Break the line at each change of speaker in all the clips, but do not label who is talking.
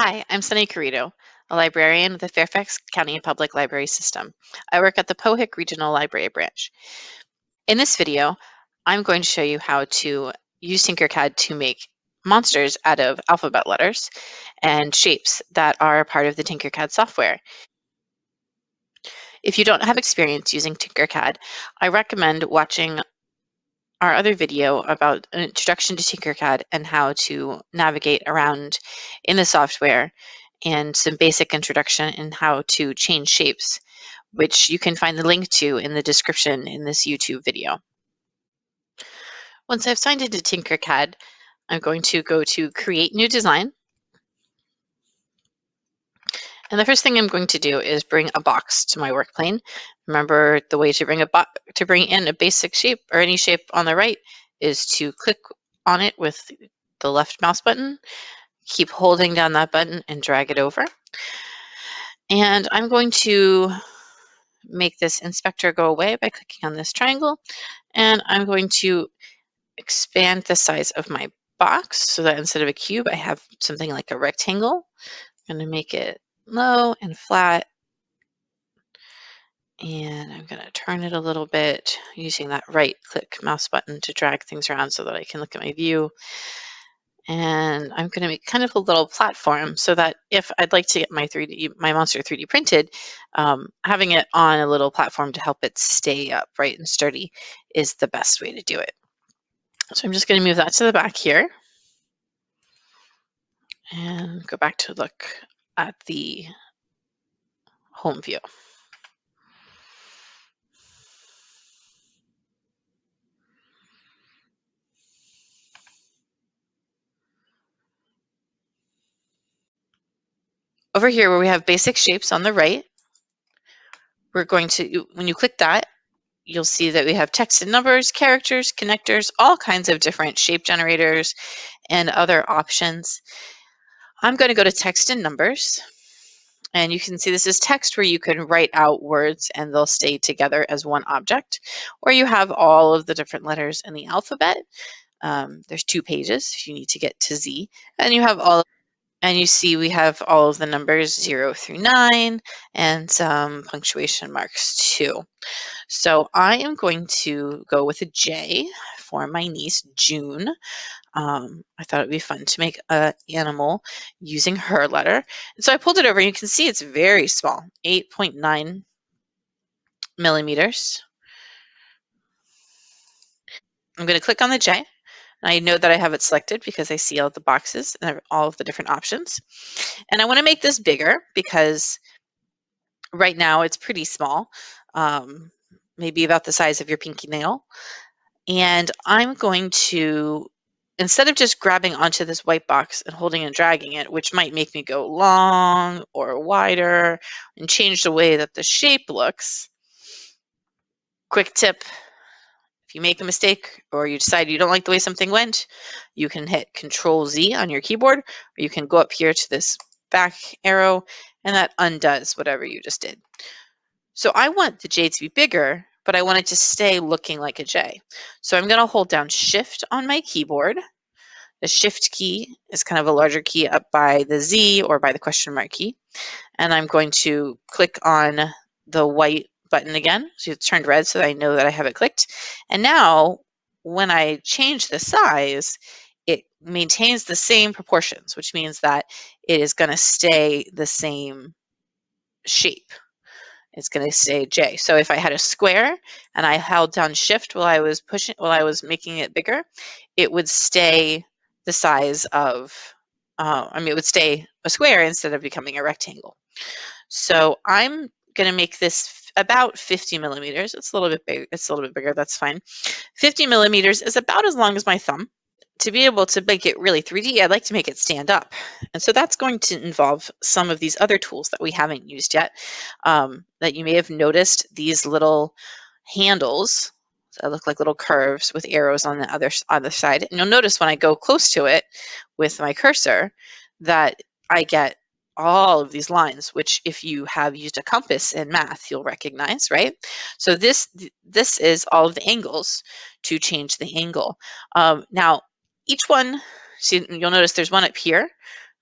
Hi, I'm Sunny Carrito, a librarian with the Fairfax County Public Library System. I work at the Pohick Regional Library Branch. In this video, I'm going to show you how to use Tinkercad to make monsters out of alphabet letters and shapes that are part of the Tinkercad software. If you don't have experience using Tinkercad, I recommend watching our other video about an introduction to Tinkercad and how to navigate around in the software, and some basic introduction in how to change shapes, which you can find the link to in the description in this YouTube video. Once I've signed into Tinkercad, I'm going to go to Create New Design. And the first thing I'm going to do is bring a box to my work plane. Remember, the way to bring in a basic shape or any shape on the right is to click on it with the left mouse button, keep holding down that button and drag it over. And I'm going to make this inspector go away by clicking on this triangle. And I'm going to expand the size of my box so that instead of a cube, I have something like a rectangle. I'm going to make it low and flat. And I'm going to turn it a little bit using that right click mouse button to drag things around so that I can look at my view. And I'm going to make kind of a little platform so that if I'd like to get my monster 3D printed, having it on a little platform to help it stay upright and sturdy is the best way to do it. So I'm just going to move that to the back here and go back to look at the home view. Over here where we have basic shapes on the right, we're going to, when you click that, you'll see that we have text and numbers, characters, connectors, all kinds of different shape generators and other options. I'm going to go to text and numbers. And you can see this is text where you can write out words and they'll stay together as one object. Or you have all of the different letters in the alphabet. There's 2 pages if you need to get to Z. And you have all, and you see we have all of the numbers 0 through 9 and some punctuation marks too. So I am going to go with a J for my niece, June. I thought it'd be fun to make an animal using her letter. And so I pulled it over and you can see it's very small, 8.9 millimeters. I'm going to click on the J. And I know that I have it selected because I see all the boxes and all of the different options. And I want to make this bigger because right now it's pretty small, maybe about the size of your pinky nail. And I'm going to, instead of just grabbing onto this white box and holding and dragging it, which might make me go long or wider and change the way that the shape looks, quick tip, if you make a mistake or you decide you don't like the way something went, you can hit Control-Z on your keyboard, or you can go up here to this back arrow and that undoes whatever you just did. So I want the J to be bigger, but I want it to stay looking like a J. So I'm going to hold down Shift on my keyboard. The Shift key is kind of a larger key up by the Z or by the question mark key. And I'm going to click on the white button again. So it's turned red so that I know that I have it clicked. And now when I change the size, it maintains the same proportions, which means that it is going to stay the same shape. It's going to say J. So if I had a square and I held down Shift while I was making it bigger, it would stay the size of, it would stay a square instead of becoming a rectangle. So I'm going to make this about 50 millimeters. It's a little bit big. It's a little bit bigger. That's fine. 50 millimeters is about as long as my thumb. To be able to make it really 3D, I'd like to make it stand up. And so that's going to involve some of these other tools that we haven't used yet, that you may have noticed, these little handles that look like little curves with arrows on the other side. And you'll notice when I go close to it with my cursor that I get all of these lines, which if you have used a compass in math, you'll recognize, right? So this is all of the angles to change the angle. Now, each one, see, you'll notice there's one up here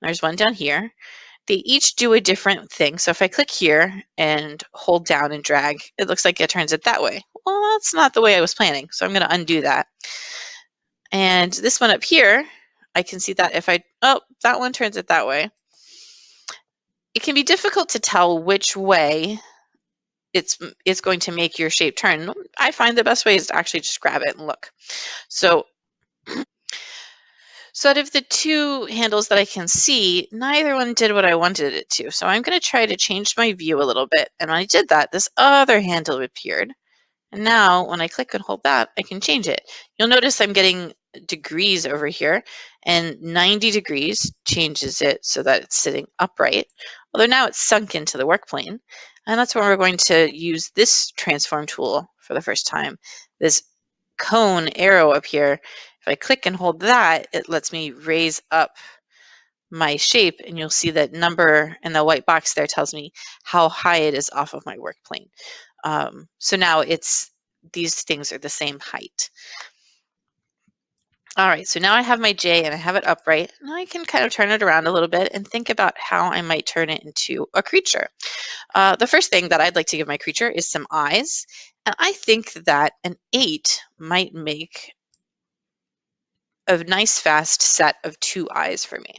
There's one down here. They each do a different thing. So if I click here and hold down and drag, it looks like it turns it that way. Well, that's not the way I was planning, so I'm going to undo that. And this one up here, I can see that if oh, that one turns it that way. It can be difficult to tell which way it's going to make your shape turn. I find the best way is to actually just grab it and look. So out of the two handles that I can see, neither one did what I wanted it to. So I'm going to try to change my view a little bit. And when I did that, this other handle appeared. And now when I click and hold that, I can change it. You'll notice I'm getting degrees over here, and 90 degrees changes it so that it's sitting upright. Although now it's sunk into the work plane. And that's when we're going to use this transform tool for the first time. This cone arrow up here, if I click and hold that, it lets me raise up my shape, and you'll see that number in the white box there tells me how high it is off of my work plane. So now these things are the same height. All right, so now I have my J and I have it upright. Now I can kind of turn it around a little bit and think about how I might turn it into a creature. The first thing that I'd like to give my creature is some eyes. And I think that an 8 might make a nice fast set of 2 eyes for me.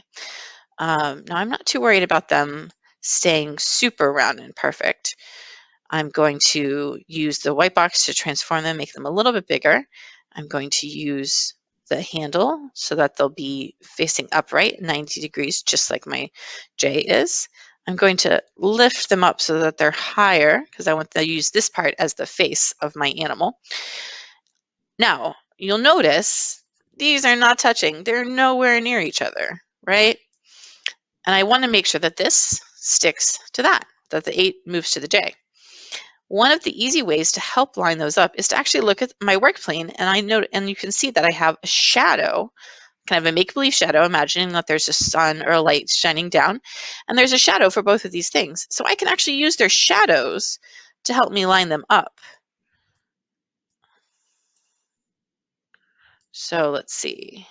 Now I'm not too worried about them staying super round and perfect. I'm going to use the white box to transform them, make them a little bit bigger. I'm going to use the handle so that they'll be facing upright 90 degrees, just like my J is. I'm going to lift them up so that they're higher because I want to use this part as the face of my animal. Now, you'll notice these are not touching. They're nowhere near each other, right? And I want to make sure that this sticks to that the 8 moves to the J. One of the easy ways to help line those up is to actually look at my work plane, and you can see that I have a shadow, kind of a make-believe shadow, imagining that there's a sun or a light shining down, and there's a shadow for both of these things. So I can actually use their shadows to help me line them up. So let's see.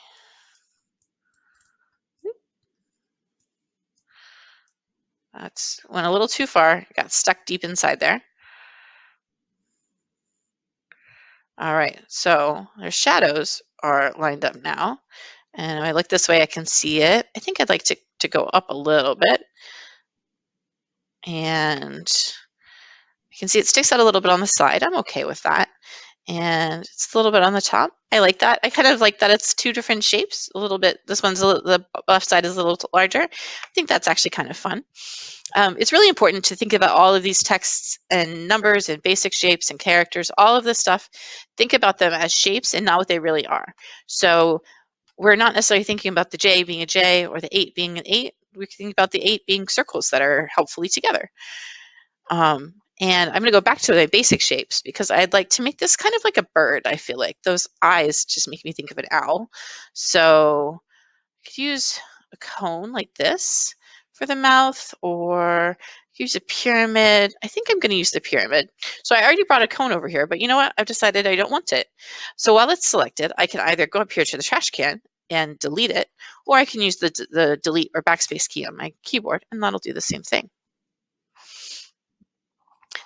That's went a little too far, got stuck deep inside there. All right, so their shadows are lined up now. And if I look this way, I can see it. I think I'd like to go up a little bit. And you can see it sticks out a little bit on the side. I'm okay with that. And it's a little bit on the top. I like that. I kind of like that it's 2 different shapes. A little bit, this one's the left side is a little larger. I think that's actually kind of fun. It's really important to think about all of these texts and numbers and basic shapes and characters, all of this stuff. Think about them as shapes and not what they really are. So we're not necessarily thinking about the J being a J or the 8 being an 8. We think about the 8 being circles that are helpfully together. And I'm going to go back to my basic shapes because I'd like to make this kind of like a bird. I feel like those eyes just make me think of an owl. So I could use a cone like this for the mouth, or use a pyramid. I think I'm going to use the pyramid. So I already brought a cone over here, but you know what? I've decided I don't want it. So while it's selected, I can either go up here to the trash can and delete it, or I can use the delete or backspace key on my keyboard, and that'll do the same thing.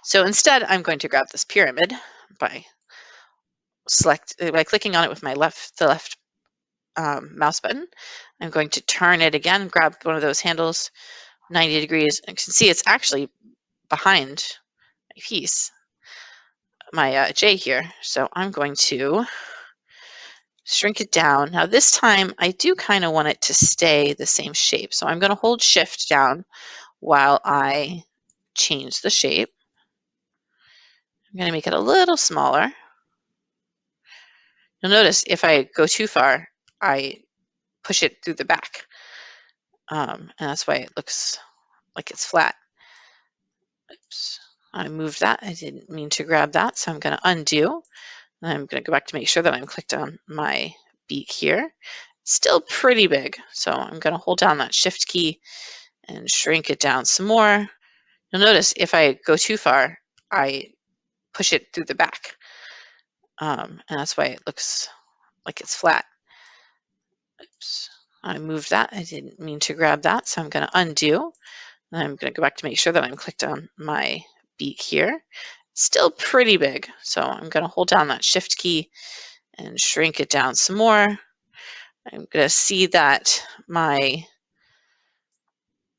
So instead, I'm going to grab this pyramid by clicking on it with the left mouse button. I'm going to turn it again, grab one of those handles, 90 degrees. And you can see it's actually behind my piece, my J here. So I'm going to shrink it down. Now this time, I do kind of want it to stay the same shape. So I'm going to hold Shift down while I change the shape. I'm going to make it a little smaller. You'll notice if I go too far, I push it through the back. And that's why it looks like it's flat. Oops, I moved that. I didn't mean to grab that, so I'm going to undo. And I'm going to go back to make sure that I'm clicked on my beak here. It's still pretty big, so I'm going to hold down that Shift key and shrink it down some more. You'll notice if I go too far, I push it through the back. And that's why it looks like it's flat. Oops. I moved that. I didn't mean to grab that, so I'm going to undo. And I'm going to go back to make sure that I'm clicked on my beak here. It's still pretty big, so I'm going to hold down that shift key and shrink it down some more. I'm going to see that my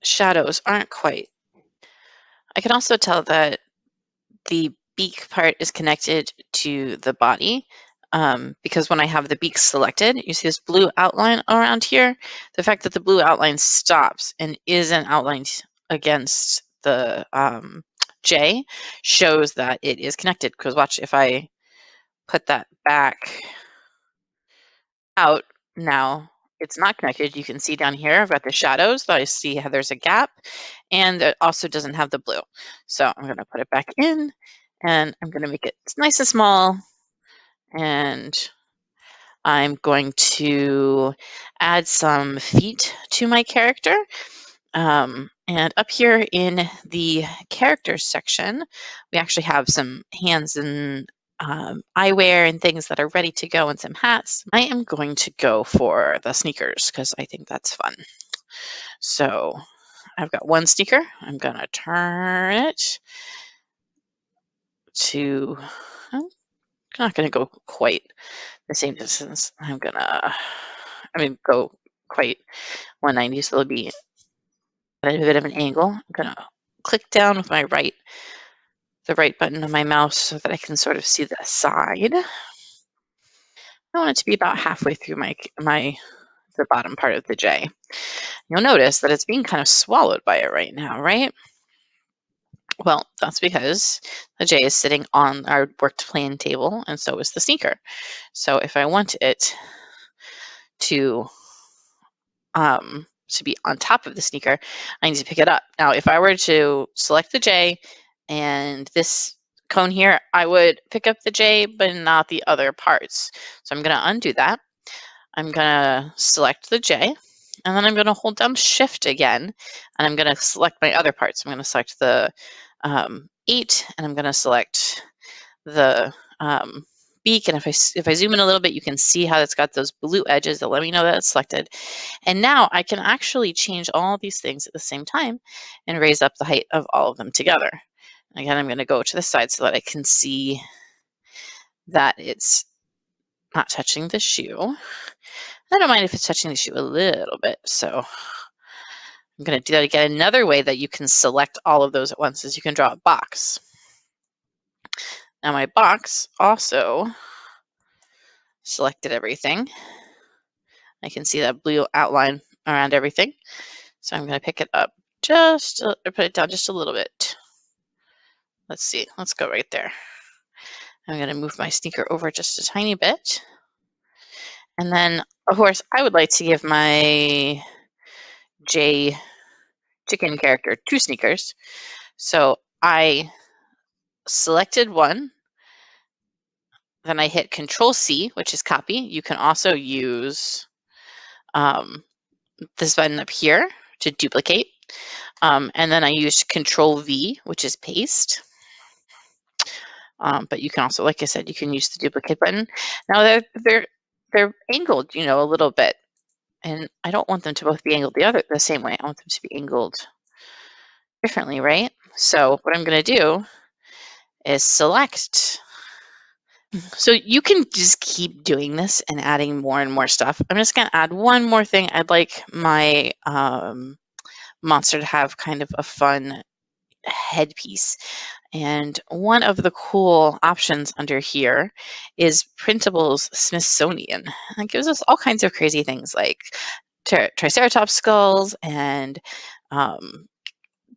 shadows aren't quite. I can also tell that the beak part is connected to the body because when I have the beak selected, you see this blue outline around here. The fact that the blue outline stops and isn't outlined against the J shows that it is connected, because watch, if I put that back out, now it's not connected. You can see down here, I've got the shadows, so I see how there's a gap, and it also doesn't have the blue. So I'm going to put it back in, and I'm going to make it nice and small, and I'm going to add some feet to my character. And up here in the characters section, we actually have some hands and eyewear and things that are ready to go, and some hats. I am going to go for the sneakers because I think that's fun. So I've got one sneaker. I'm going to turn it to, I'm not going to go quite the same distance. I'm going to, go quite 190, so it'll be at a bit of an angle. I'm going to click down with the right button on my mouse so that I can sort of see the side. I want it to be about halfway through the bottom part of the J. You'll notice that it's being kind of swallowed by it right now, right? Well, that's because the J is sitting on our worked plane table, and so is the sneaker. So if I want it to be on top of the sneaker, I need to pick it up. Now, if I were to select the J and this cone here, I would pick up the J, but not the other parts. So I'm going to undo that. I'm going to select the J, and then I'm going to hold down Shift again, and I'm going to select my other parts. I'm going to select the 8, and I'm going to select the beak. And if I zoom in a little bit, you can see how it's got those blue edges that let me know that it's selected. And now I can actually change all these things at the same time and raise up the height of all of them together. Again, I'm going to go to the side so that I can see that it's not touching the shoe. I don't mind if it's touching the shoe a little bit, so I'm going to do that again. Another way that you can select all of those at once is you can draw a box. Now my box also selected everything. I can see that blue outline around everything. So I'm going to pick it up put it down just a little bit. Let's see, let's go right there. I'm going to move my sneaker over just a tiny bit. And then, of course, I would like to give my J chicken character 2 sneakers. So I selected one, then I hit Control C, which is copy. You can also use this button up here to duplicate. And then I used Control V, which is paste. But you can also, like I said, you can use the duplicate button. Now they're angled, a little bit, and I don't want them to both be angled the same way. I want them to be angled differently, right? So what I'm going to do is select. So you can just keep doing this and adding more and more stuff. I'm just going to add one more thing. I'd like my monster to have kind of a fun headpiece. And one of the cool options under here is Printable's Smithsonian. And it gives us all kinds of crazy things like Triceratops skulls and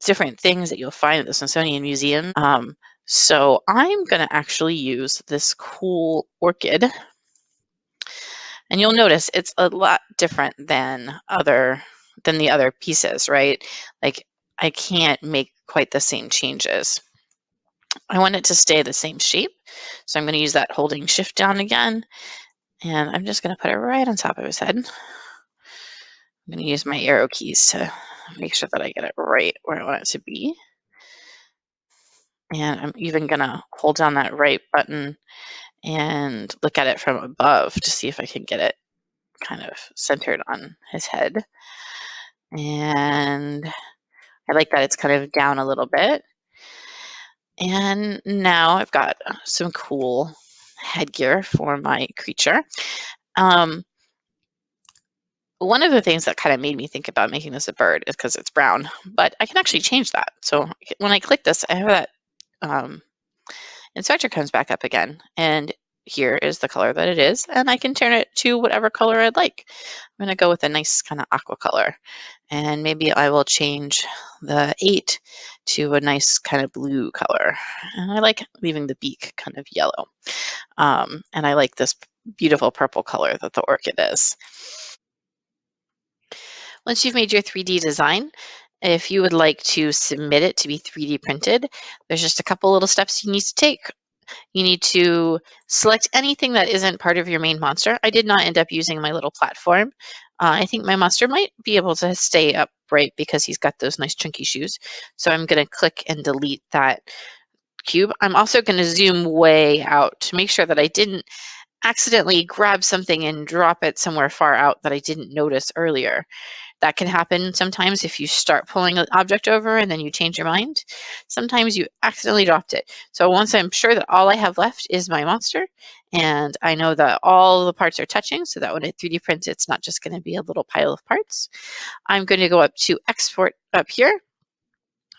different things that you'll find at the Smithsonian Museum. So I'm going to actually use this cool orchid. And you'll notice it's a lot different than the other pieces, right? Like I can't make quite the same changes. I want it to stay the same shape. So I'm going to use that holding Shift down again. And I'm just going to put it right on top of his head. I'm going to use my arrow keys to make sure that I get it right where I want it to be. And I'm even going to hold down that right button and look at it from above to see if I can get it kind of centered on his head. And I like that it's kind of down a little bit. And now I've got some cool headgear for my creature. One of the things that kind of made me think about making this a bird is because it's brown, but I can actually change that. So when I click this, I have that inspector comes back up again, and here is the color that it is, and I can turn it to whatever color I'd like. I'm going to go with a nice kind of aqua color, and maybe I will change the 8 to a nice kind of blue color. And I like leaving the beak kind of yellow. And I like this beautiful purple color that the orchid is. Once you've made your 3D design, if you would like to submit it to be 3D printed, there's just a couple little steps you need to take. You need to select anything that isn't part of your main monster. I did not end up using my little platform. I think my monster might be able to stay upright because he's got those nice chunky shoes. So I'm going to click and delete that cube. I'm also going to zoom way out to make sure that I didn't accidentally grab something and drop it somewhere far out that I didn't notice earlier. That can happen sometimes if you start pulling an object over and then you change your mind. Sometimes you accidentally dropped it. So once I'm sure that all I have left is my monster, and I know that all the parts are touching so that when it 3D prints, it's not just going to be a little pile of parts, I'm going to go up to export up here.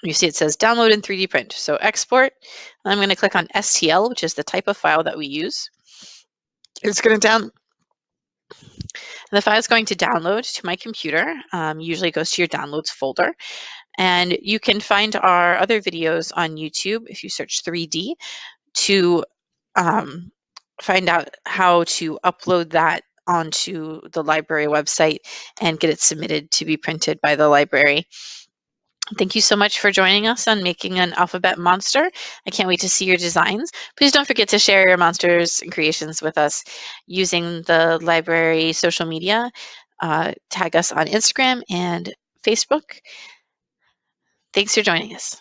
You see it says download in 3D print. So export, and I'm going to click on STL, which is the type of file that we use. It's going to the file is going to download to my computer. Usually goes to your downloads folder. And you can find our other videos on YouTube if you search 3D to find out how to upload that onto the library website and get it submitted to be printed by the library. Thank you so much for joining us on making an alphabet monster. I can't wait to see your designs. Please don't forget to share your monsters and creations with us using the library social media. Tag us on Instagram and Facebook. Thanks for joining us.